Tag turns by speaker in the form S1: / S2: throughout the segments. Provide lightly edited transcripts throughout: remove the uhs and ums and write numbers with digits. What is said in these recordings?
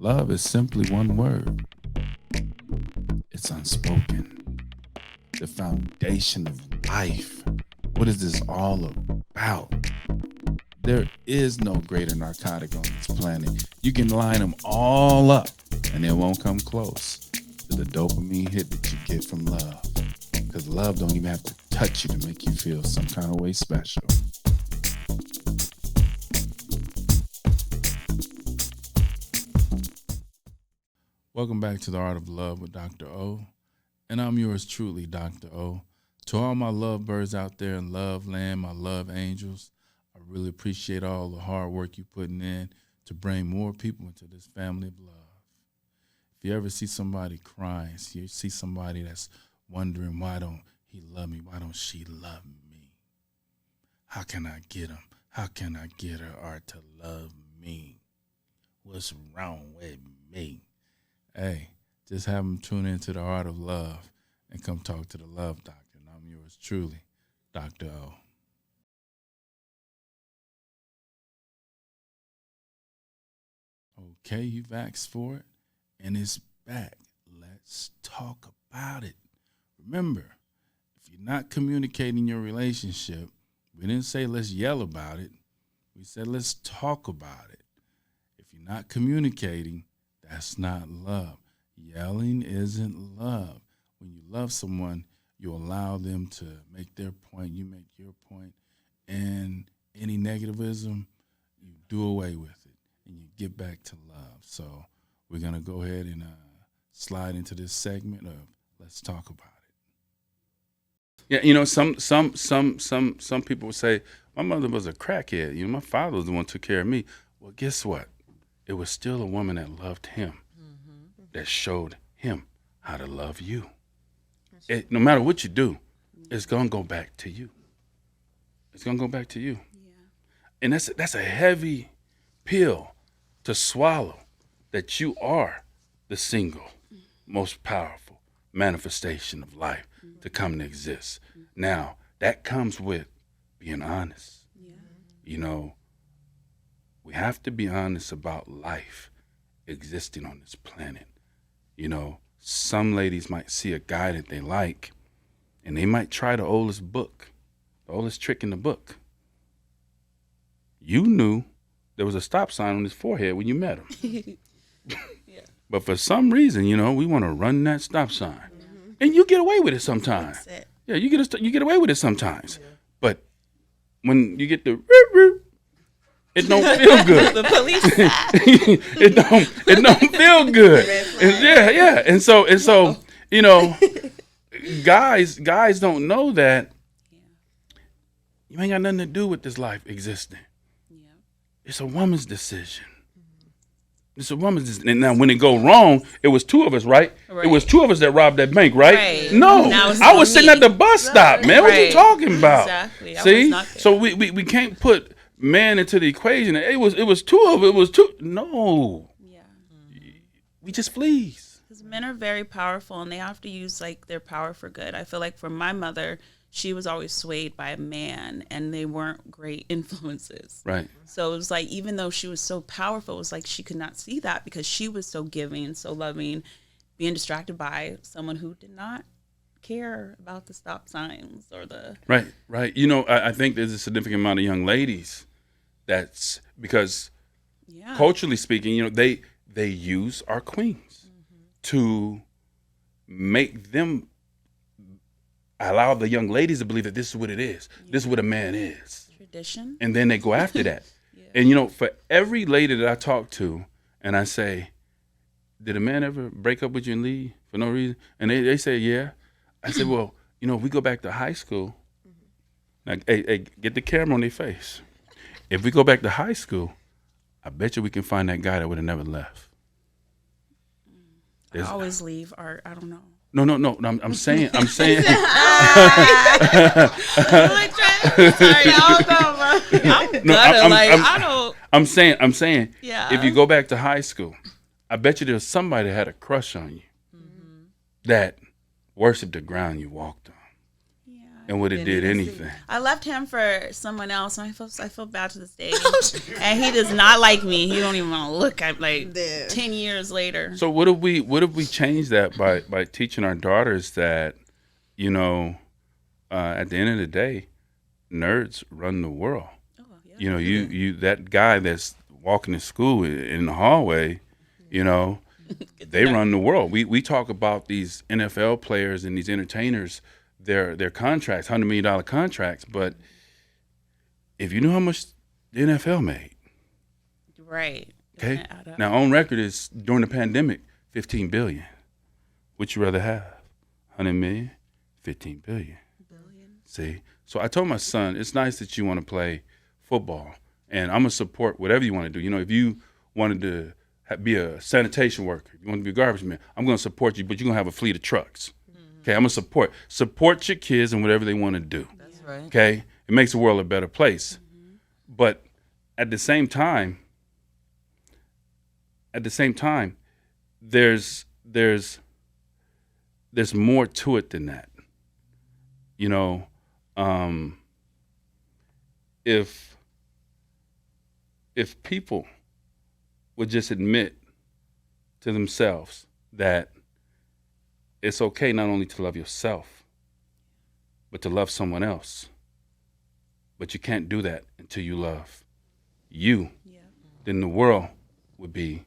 S1: Love is simply one word. It's unspoken. The foundation of life. What is this all about? There is no greater narcotic on this planet. You can line them all up and it won't come close to the dopamine hit that you get from love. Because love don't even have to touch you to make you feel some kind of way special. Welcome back to the Art of Love with DR.O. And I'm yours truly, DR.O. To all my lovebirds out there in love land, my love angels, I really appreciate all the hard work you're putting in to bring more people into this family of love. If you ever see somebody crying, you see somebody that's wondering, why don't he love me? Why don't she love me? How can I get him? How can I get her art to love me? What's wrong with me? Hey, just have them tune into the Art of Love and come talk to the Love Doctor. And I'm yours truly, DR.O. Okay, you've asked for it, and it's back. Let's talk about it. Remember, if you're not communicating your relationship, we didn't say let's yell about it. We said let's talk about it. If you're not communicating, that's not love. Yelling isn't love. When you love someone, you allow them to make their point, you make your point, and any negativism, you do away with it, and you get back to love. So we're going to go ahead and slide into this segment of Let's Talk About It. Yeah, you know, some people would say, my mother was a crackhead. You know, my father was the one who took care of me. Well, guess what? It was still a woman that loved him, that showed him how to love you. No matter what you do, it's going to go back to you. It's going to go back to you. Yeah. And that's a heavy pill to swallow, that you are the single, most powerful manifestation of life to come to exist. Now, that comes with being honest. Yeah. You know, we have to be honest about life existing on this planet. You know, some ladies might see a guy that they like, and they might try the oldest book, the oldest trick in the book. You knew there was a stop sign on his forehead when you met him. Yeah. But for some reason, you know, we want to run that stop sign. Mm-hmm. And you get away with it sometimes. Yeah, you get away with it sometimes. Yeah. But when you get the it don't feel good. The police. it don't feel good. Yeah. And so, you know, guys don't know that you ain't got nothing to do with this life existing. Yeah. It's a woman's decision. It's a woman's decision. And now when it go wrong, it was two of us, right? It was two of us that robbed that bank, right? No, I was sitting at the bus stop, man. What you talking about? Exactly. See? So we can't put man into the equation. It was two of it. It was two. No. Yeah. We just fleas.
S2: Because men are very powerful, and they have to use like their power for good. I feel like for my mother, she was always swayed by a man, and they weren't great influences. Right. So it was like, even though she was so powerful, it was like she could not see that because she was so giving, so loving, being distracted by someone who did not care about the stop signs or the... Right. You know, I think there's a significant amount of young ladies that's because culturally speaking, you know, they use our queens to make them allow the young ladies to believe that this is what it is. Yeah. This is what a man is. Tradition. And then they go after that. Yeah. And, you know, for every lady that I talk to and I say, did a man ever break up with you and leave for no reason? And they say, yeah. I said, well, you know, if we go back to high school, now, hey, get the camera on their face. If we go back to high school, I bet you we can find that guy that would have never left. I always leave, or I don't know.
S1: No. I'm saying. Sorry,
S2: I don't.
S1: I'm saying. Yeah. If you go back to high school, I bet you there's somebody that had a crush on you that worshiped the ground you walked on.
S2: Yeah.
S1: and would have did anything.
S2: I left him for someone else, and I feel bad to this day. And he does not like me. He don't even want to look at 10 years later.
S1: So what if we change that by teaching our daughters that, you know, at the end of the day, nerds run the world. Oh, yeah. You know, you that guy that's walking to school in the hallway, you know. They run the world. We talk about these NFL players and these entertainers, their contracts, $100 million contracts. But if you know how much the NFL made,
S2: right?
S1: Okay. Now on record is during the pandemic, $15 billion. Would you rather have 100 million, 15 billion? See, so I told my son, it's nice that you want to play football, and I'm gonna support whatever you want to do. You know, if you wanted to be a sanitation worker, you want to be a garbage man, I'm going to support you, but you're going to have a fleet of trucks. Okay, I'm going to support your kids and whatever they want to do.
S3: That's right.
S1: Okay, it makes the world a better place. But at the same time, there's more to it than that. You know, if people would just admit to themselves that it's okay not only to love yourself, but to love someone else. But you can't do that until you love you. Yeah. Then the world would be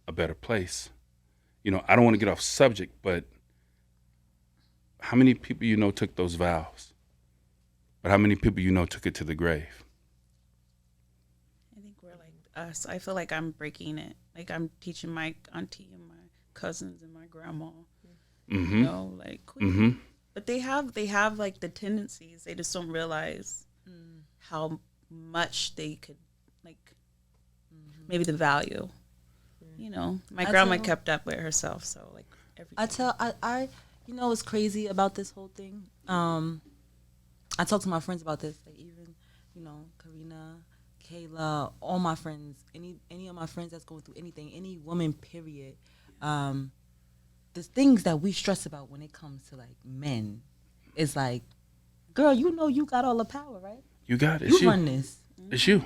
S1: a better place. You know, I don't want to get off subject, but how many people you know took those vows? But how many people you know took it to the grave?
S2: Us. I feel like I'm breaking it. Like I'm teaching my auntie and my cousins and my grandma. Mm-hmm. You know, like. Mm-hmm. But they have like the tendencies. They just don't realize how much they could maybe the value. You know, my grandma kept up with herself, so like everything.
S3: I you know what's crazy about this whole thing? I talk to my friends about this, like even, you know, Karina, Kayla, all my friends, any of my friends that's going through anything, any woman, period. The things that we stress about when it comes to like men, it's like, girl, you know you got all the power, right?
S1: You got it.
S3: You run this.
S1: It's you.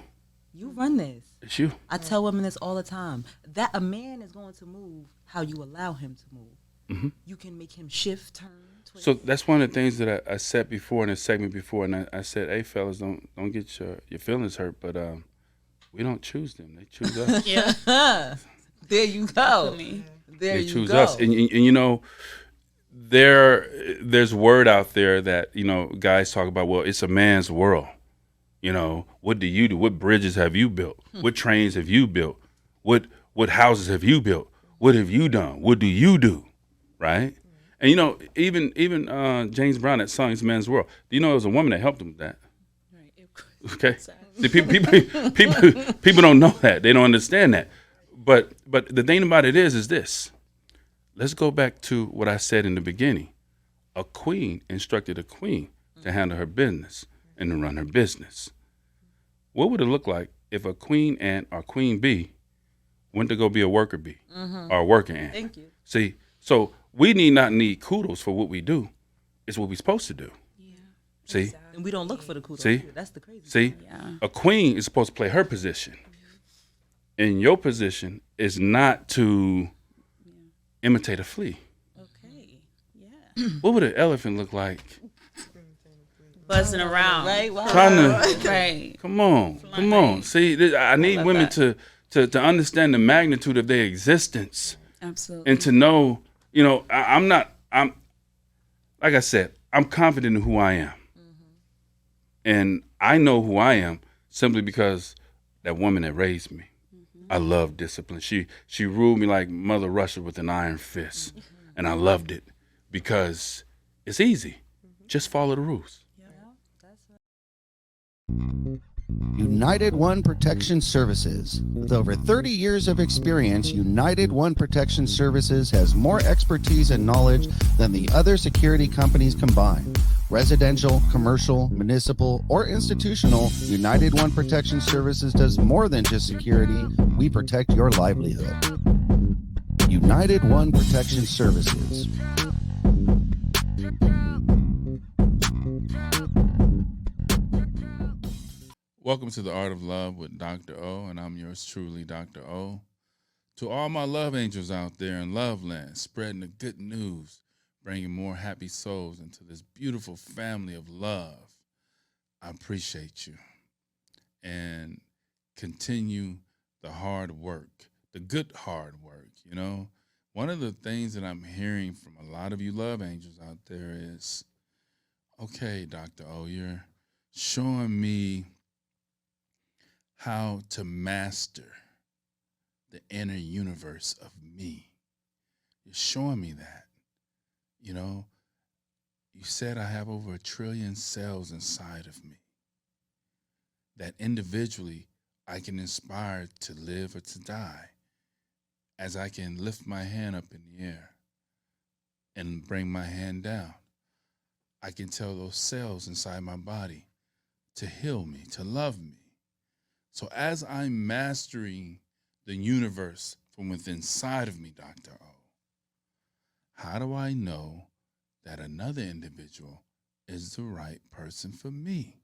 S3: You run this.
S1: It's you.
S3: I tell women this all the time. That a man is going to move how you allow him to move. Mm-hmm. You can make him shift, turn, twist.
S1: So that's one of the things that I said before in a segment before, and I said, hey, fellas, don't get your feelings hurt, but we don't choose them. They choose us.
S3: Yeah. There you go. They
S1: choose us. And you know, there's word out there that, you know, guys talk about, well, it's a man's world. You know, what do you do? What bridges have you built? What trains have you built? What houses have you built? What have you done? What do you do? Right? And, you know, even James Brown, that song, It's a Man's World. Do you know it was a woman that helped him with that? Right. Okay. See, people don't know that. They don't understand that. But the thing about it is this. Let's go back to what I said in the beginning. A queen instructed a queen to handle her business and to run her business. What would it look like if a queen ant or queen bee went to go be a worker bee or a worker ant?
S3: Thank you.
S1: See, so we need kudos for what we do. It's what we're supposed to do. Yeah. See?
S3: Exactly. And we don't look for the kudos.
S1: See?
S3: That's the crazy
S1: See?
S3: thing.
S2: Yeah.
S1: A queen is supposed to play her position. And your position is not to imitate a flea.
S2: Okay. Yeah.
S1: What would an elephant look like?
S2: Buzzing around.
S3: Right? Wow.
S1: Trying to
S2: right.
S1: Come on. See, I need women to understand the magnitude of their existence.
S2: Absolutely.
S1: And to know, you know, I'm like I said, I'm confident in who I am. Mm-hmm. And I know who I am simply because that woman that raised me. Mm-hmm. I love discipline. She ruled me like Mother Russia with an iron fist. Mm-hmm. And I loved it because it's easy. Mm-hmm. Just follow the rules.
S4: United One Protection Services. With over 30 years of experience, United One Protection Services has more expertise and knowledge than the other security companies combined. Residential, commercial, municipal, or institutional, United One Protection Services does more than just security. We protect your livelihood. United One Protection Services.
S1: Welcome to the Art of Love with DR.O, and I'm yours truly, DR.O. To all my love angels out there in Love Land, spreading the good news, bringing more happy souls into this beautiful family of love, I appreciate you. And continue the hard work, the good hard work, you know. One of the things that I'm hearing from a lot of you love angels out there is, okay, DR.O, you're showing me how to master the inner universe of me. You're showing me that. You know, you said I have over 1 trillion cells inside of me that individually I can inspire to live or to die, as I can lift my hand up in the air and bring my hand down. I can tell those cells inside my body to heal me, to love me. So as I'm mastering the universe from within inside of me, DR.O, how do I know that another individual is the right person for me?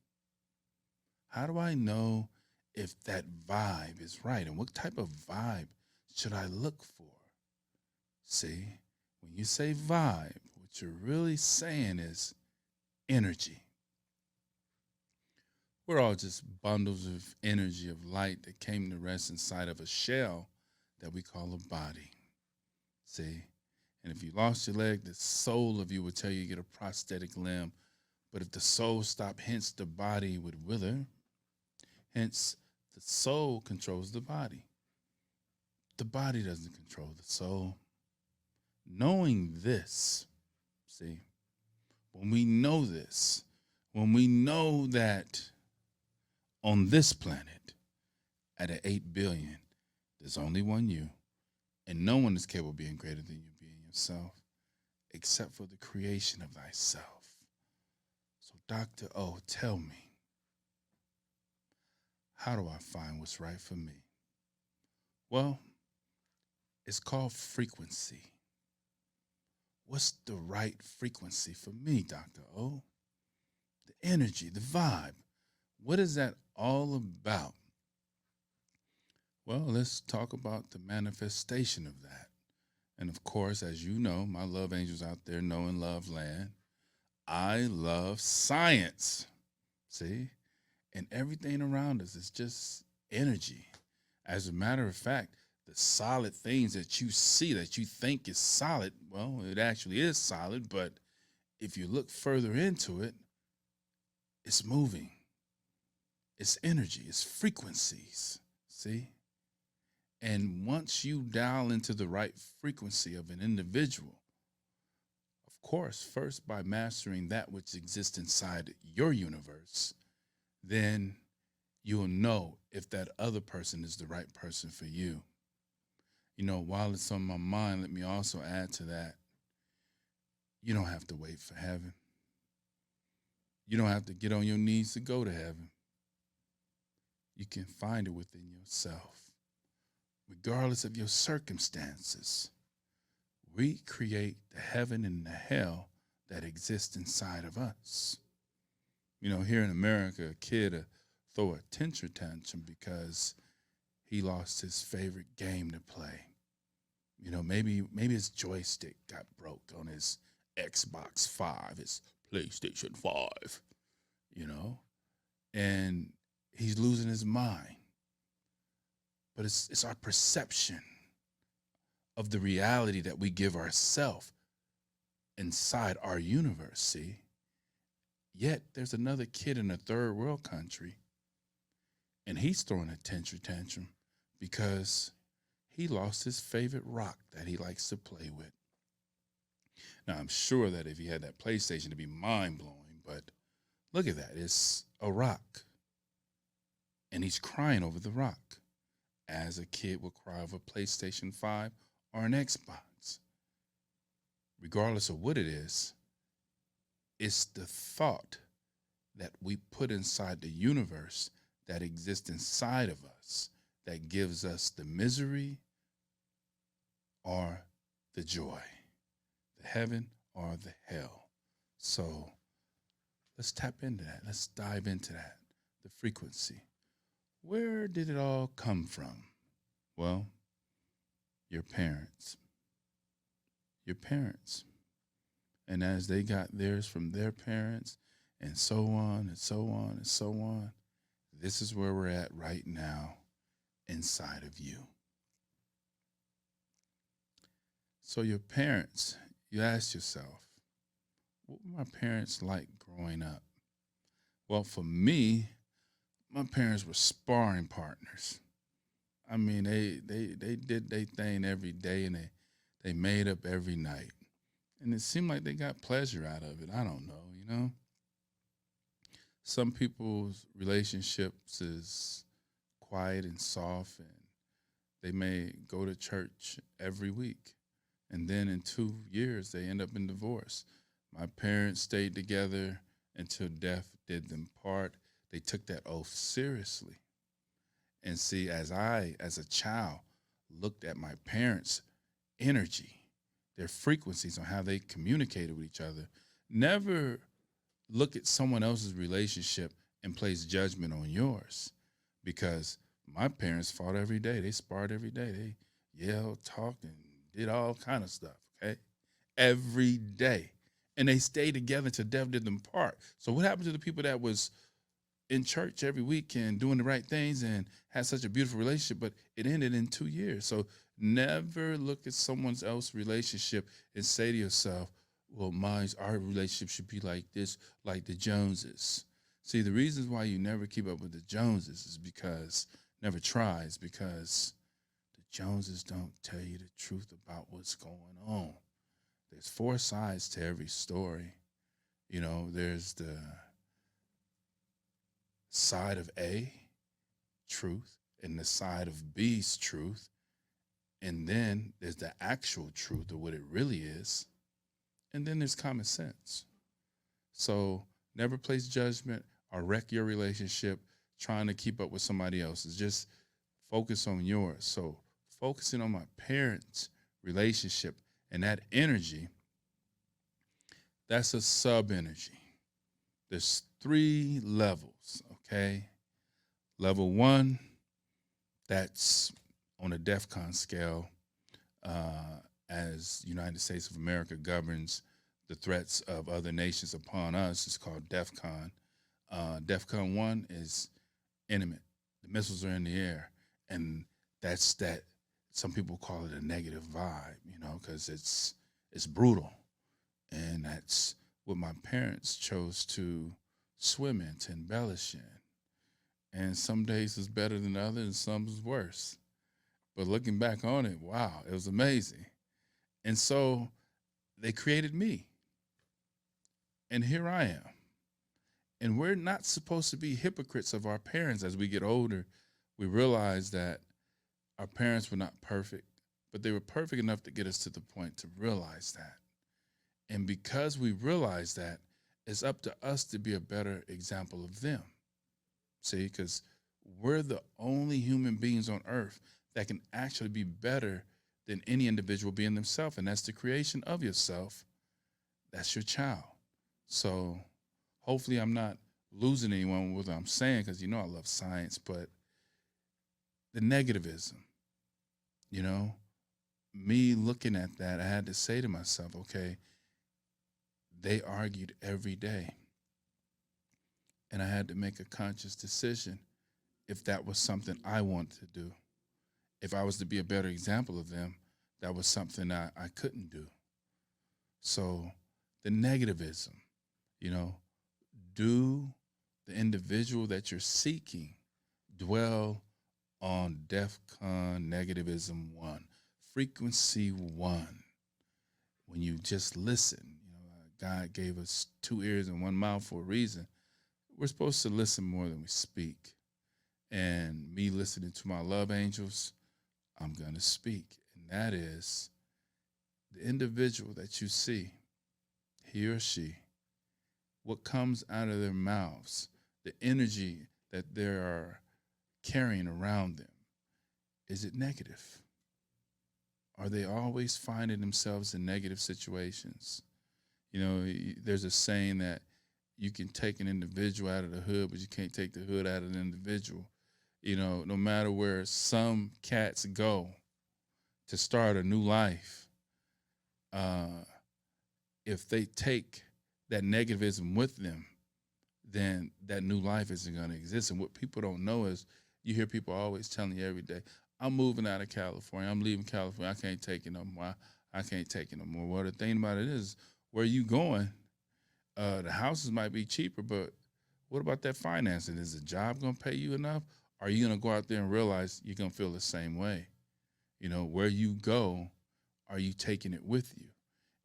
S1: How do I know if that vibe is right? And what type of vibe should I look for? See, when you say vibe, what you're really saying is energy. We're all just bundles of energy, of light that came to rest inside of a shell that we call a body. See? And if you lost your leg, the soul of you would tell you get a prosthetic limb. But if the soul stopped, hence the body would wither. Hence, the soul controls the body. The body doesn't control the soul. Knowing this, see, when we know this, when we know that on this planet, at an 8 billion, there's only one you, and no one is capable of being greater than you being yourself, except for the creation of thyself. So DR.O, tell me, how do I find what's right for me? Well, it's called frequency. What's the right frequency for me, DR.O? The energy, the vibe. What is that all about? Well, let's talk about the manifestation of that. And of course, as you know, my love angels out there know in Love Land, I love science. See? And everything around us is just energy. As a matter of fact, the solid things that you see that you think is solid, well, it actually is solid, but if you look further into it, it's moving. It's energy, it's frequencies, see? And once you dial into the right frequency of an individual, of course, first by mastering that which exists inside your universe, then you'll know if that other person is the right person for you. You know, while it's on my mind, let me also add to that, you don't have to wait for heaven. You don't have to get on your knees to go to heaven. You can find it within yourself. Regardless of your circumstances, we create the heaven and the hell that exists inside of us. You know, here in America, a kid throw a tantrum because he lost his favorite game to play. You know, maybe his joystick got broke on his Xbox 5, his PlayStation 5, you know, and he's losing his mind. But it's our perception of the reality that we give ourselves inside our universe, see? Yet there's another kid in a third world country, and he's throwing a tantrum because he lost his favorite rock that he likes to play with. Now, I'm sure that if he had that PlayStation, it'd be mind-blowing, but look at that. It's a rock, and he's crying over the rock, as a kid would cry over a PlayStation 5 or an Xbox. Regardless of what it is, it's the thought that we put inside the universe that exists inside of us that gives us the misery or the joy, the heaven or the hell. So let's tap into that. Let's dive into that, the frequency. Where did it all come from? Well, your parents. Your parents. And as they got theirs from their parents, and so on and so on and so on, this is where we're at right now inside of you. So your parents, you ask yourself, what were my parents like growing up? Well, for me, my parents were sparring partners. I mean, they did their thing every day, and they made up every night. And it seemed like they got pleasure out of it. I don't know, you know? Some people's relationships is quiet and soft, and they may go to church every week. And then in 2 years, they end up in divorce. My parents stayed together until death did them part. They took that oath seriously. And see, as a child, looked at my parents' energy, their frequencies on how they communicated with each other, never look at someone else's relationship and place judgment on yours. Because my parents fought every day. They sparred every day. They yelled, talked, and did all kind of stuff, okay? Every day. And they stayed together till death did them part. So what happened to the people that was in church every week and doing the right things and had such a beautiful relationship, but it ended in 2 years? So never look at someone else's relationship and say to yourself, well, our relationship should be like this, like the Joneses. See, the reasons why you never keep up with the Joneses is because, never tries, because the Joneses don't tell you the truth about what's going on. There's 4 sides to every story. You know, there's the side of A, truth, and the side of B's truth. And then there's the actual truth of what it really is. And then there's common sense. So never place judgment or wreck your relationship trying to keep up with somebody else's. Just focus on yours. So focusing on my parents' relationship and that energy, that's a sub-energy. There's 3 levels, okay? Level 1, that's on a DEFCON scale, as United States of America governs the threats of other nations upon us. It's called DEFCON. DEFCON 1 is intimate. The missiles are in the air, and that's that. Some people call it a negative vibe, you know, because it's brutal, and that's what my parents chose to swim in, to embellish in. And some days is better than others, and some is worse. But looking back on it, wow, it was amazing. And so they created me. And here I am. And we're not supposed to be hypocrites of our parents. As we get older, we realize that our parents were not perfect, but they were perfect enough to get us to the point to realize that. And because we realize that, it's up to us to be a better example of them. See, because we're the only human beings on earth that can actually be better than any individual being themselves. And that's the creation of yourself. That's your child. So hopefully I'm not losing anyone with what I'm saying, because you know I love science, but the negativism, you know, me looking at that, I had to say to myself, okay, they argued every day. And I had to make a conscious decision if that was something I wanted to do. If I was to be a better example of them, that was something I couldn't do. So the negativism, you know, do the individual that you're seeking dwell on DEFCON negativism 1, frequency 1. When you just listen, you know, God gave us 2 ears and 1 mouth for a reason. We're supposed to listen more than we speak. And me listening to my love angels, I'm going to speak. And that is the individual that you see, he or she, what comes out of their mouths, the energy that they are carrying around them. Is it negative? Are they always finding themselves in negative situations? You know, there's a saying that you can take an individual out of the hood, but you can't take the hood out of an individual. You know, no matter where some cats go to start a new life, if they take that negativism with them, then that new life isn't going to exist. And what people don't know is you hear people always telling you every day, I'm moving out of California. I'm leaving California. I can't take it no more. I can't take it no more. Well, the thing about it is, where you going, the houses might be cheaper, but what about that financing? Is the job going to pay you enough? Are you going to go out there and realize you're going to feel the same way? You know, where you go, are you taking it with you?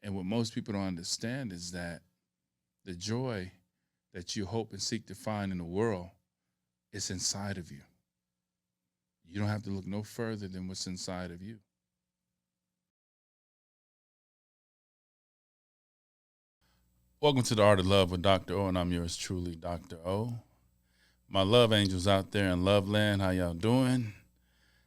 S1: And what most people don't understand is that the joy that you hope and seek to find in the world is inside of you. You don't have to look no further than what's inside of you. Welcome to the Art of Love with Dr. O, and I'm yours truly, Dr. O. My love angels out there in love land, how y'all doing?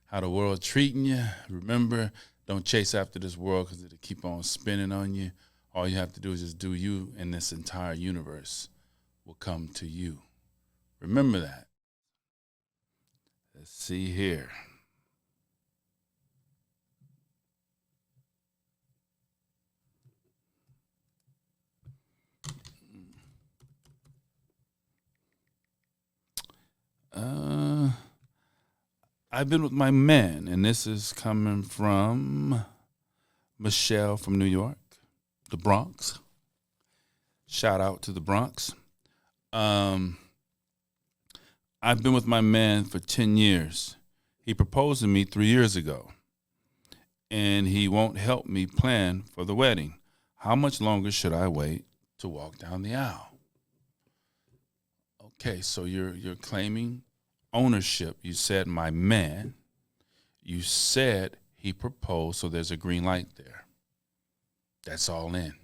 S1: How the world treating you? Remember, don't chase after this world because it'll keep on spinning on you. All you have to do is just do you, and this entire universe will come to you. Remember that. Let's see here. I've been with my man, and this is coming from Michelle from New York, the Bronx. Shout out to the Bronx. I've been with my man for 10 years. He proposed to me 3 years ago, and he won't help me plan for the wedding. How much longer should I wait to walk down the aisle? Okay, so you're claiming ownership. You said my man. You said he proposed, so there's a green light there. That's all in.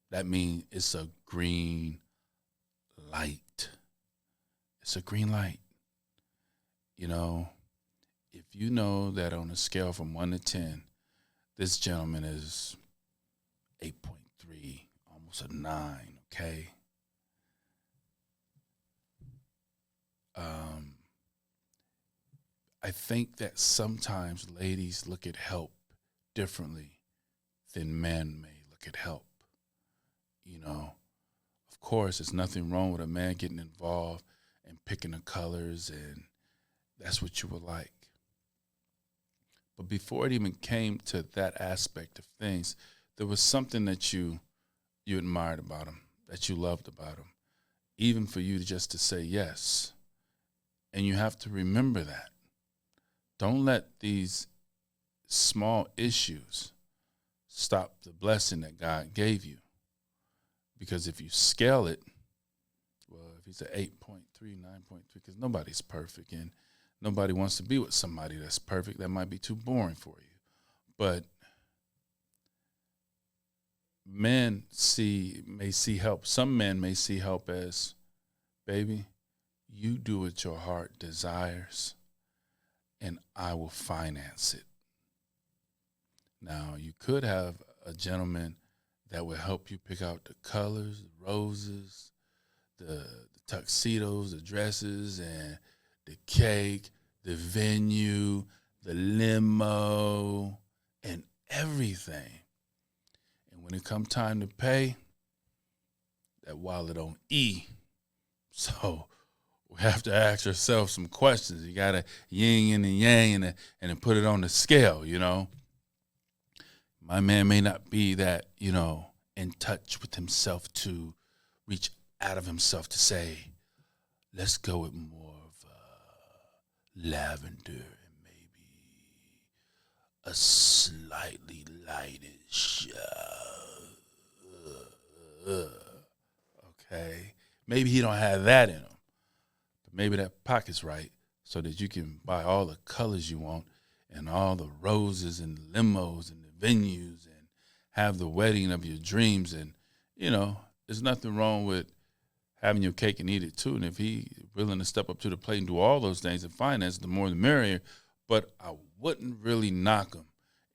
S1: That means it's a green light. It's a green light. You know, if you know that on a scale from 1 to 10, this gentleman is 8.3, almost a 9, okay? I think that sometimes ladies look at help differently than men may look at help. You know, of course, there's nothing wrong with a man getting involved and picking the colors, and that's what you would like. But before it even came to that aspect of things, there was something that you admired about him, that you loved about him, even for you just to say yes. And you have to remember that. Don't let these small issues stop the blessing that God gave you. Because if you scale it, well, if he's an 8.3, 9.3, because nobody's perfect, and nobody wants to be with somebody that's perfect. That might be too boring for you. But men may see help. Some men may see help as, baby, you do what your heart desires, and I will finance it. Now, you could have a gentleman that will help you pick out the colors, the roses, the tuxedos, the dresses, and the cake, the venue, the limo, and everything. And when it comes time to pay, that wallet on E. So we have to ask ourselves some questions. You got to yin and yang and then put it on the scale, you know. My man may not be that, you know, in touch with himself to reach out of himself to say, let's go with more of lavender and maybe a slightly lightish. Okay. Maybe he don't have that in him. But maybe that pocket's right so that you can buy all the colors you want and all the roses and the limos and the venues and have the wedding of your dreams. And, you know, there's nothing wrong with having your cake and eat it too. And if he's willing to step up to the plate and do all those things and finance, the more the merrier. But I wouldn't really knock him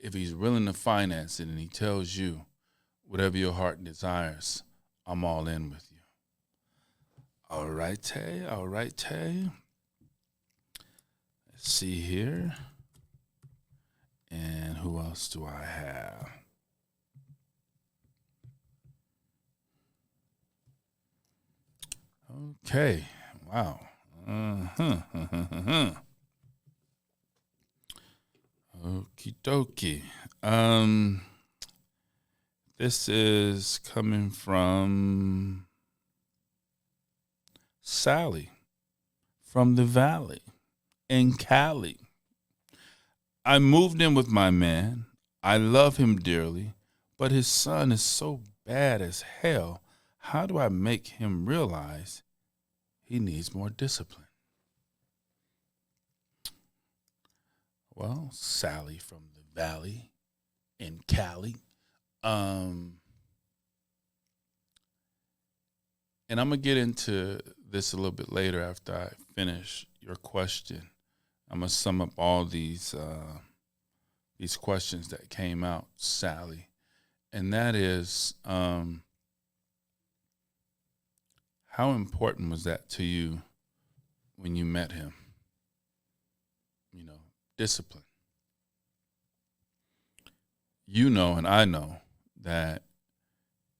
S1: if he's willing to finance it and he tells you whatever your heart desires, I'm all in with you. All right, Tay. Let's see here. And who else do I have? Okay. Wow. Okie dokie. This is coming from Sally from the Valley in Cali. I moved in with my man. I love him dearly, but his son is so bad as hell. How do I make him realize he needs more discipline? Well, Sally from the Valley in Cali. And I'm going to get into this a little bit later after I finish your question. I'm going to sum up all these questions that came out, Sally. And that is, how important was that to you when you met him? You know, discipline. You know, and I know that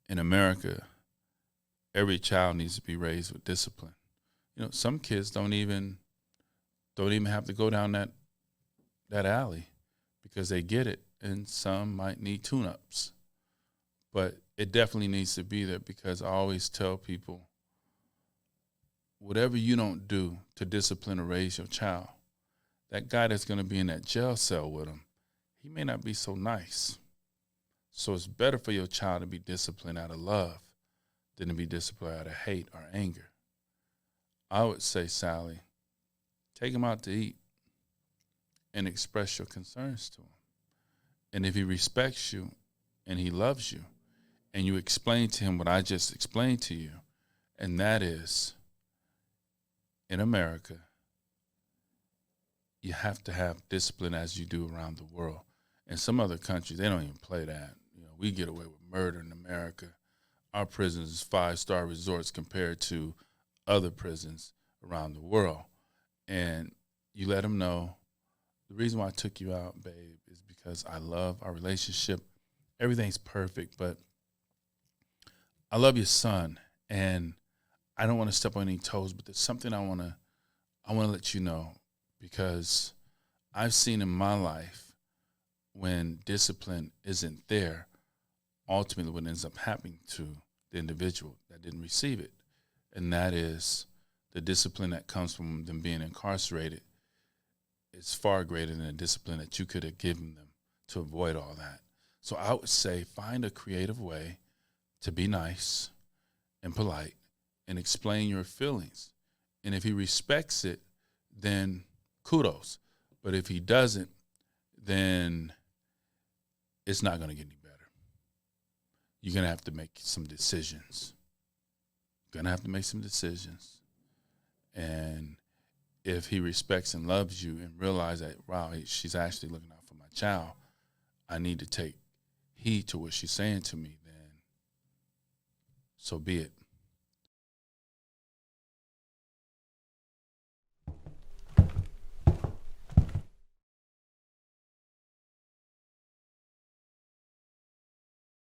S1: in America, every child needs to be raised with discipline. You know, some kids don't even have to go down that alley because they get it, and some might need tune-ups. But it definitely needs to be there, because I always tell people, whatever you don't do to discipline or raise your child, that guy that's going to be in that jail cell with him, he may not be so nice. So it's better for your child to be disciplined out of love than to be disciplined out of hate or anger. I would say, Sally, take him out to eat and express your concerns to him. And if he respects you and he loves you, and you explain to him what I just explained to you, and that is, in America, you have to have discipline as you do around the world. In some other countries, they don't even play that. You know, we get away with murder in America. Our prisons is 5-star resorts compared to other prisons around the world. And you let them know, the reason why I took you out, babe, is because I love our relationship. Everything's perfect, but I love your son, and I don't want to step on any toes, but there's something I want to let you know, because I've seen in my life when discipline isn't there, ultimately what ends up happening to the individual that didn't receive it, and that is the discipline that comes from them being incarcerated is far greater than the discipline that you could have given them to avoid all that. So I would say, find a creative way to be nice and polite and explain your feelings. And if he respects it, then kudos. But if he doesn't, then it's not going to get any better. You're going to have to make some decisions. And if he respects and loves you and realize that, wow, she's actually looking out for my child, I need to take heed to what she's saying to me, then so be it.